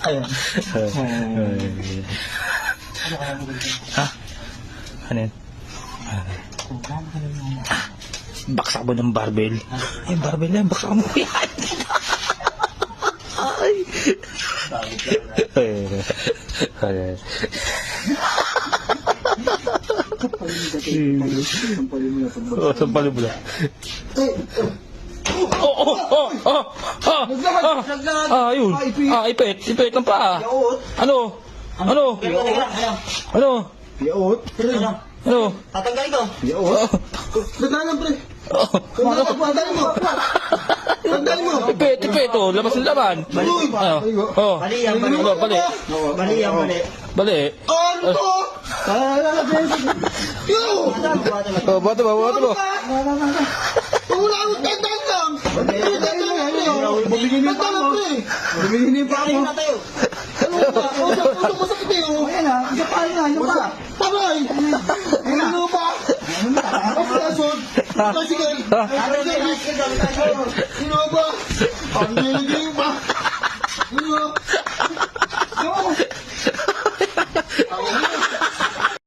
Ayun. Ha? Ano yun? Baksak mo ng barbell. Ay, barbell yan. Baksak mo yan. Ay. Ay. Sampalin mo na. Ayun. Ipit ng paa. Ano? Yaot. Ano? Tatanggalin ko. Yaot. Nagkalang pre. Tanggalin mo. Ipit. Oh, labas ng laman. Oh. Bali yan, bali. Bali. Bali yan, bali. Bali. Ano to? Yo! Oh, bato ba? Wala akong tandaan lang. Bumigin niyo pa ako. Bumigin niyo pa ako. Ano ba? Ano masakit eh. Ayan na. Isa pa. Taray. Ano ba? Ang plasod. Tricycle. Ano ba? Ang nilagay ba?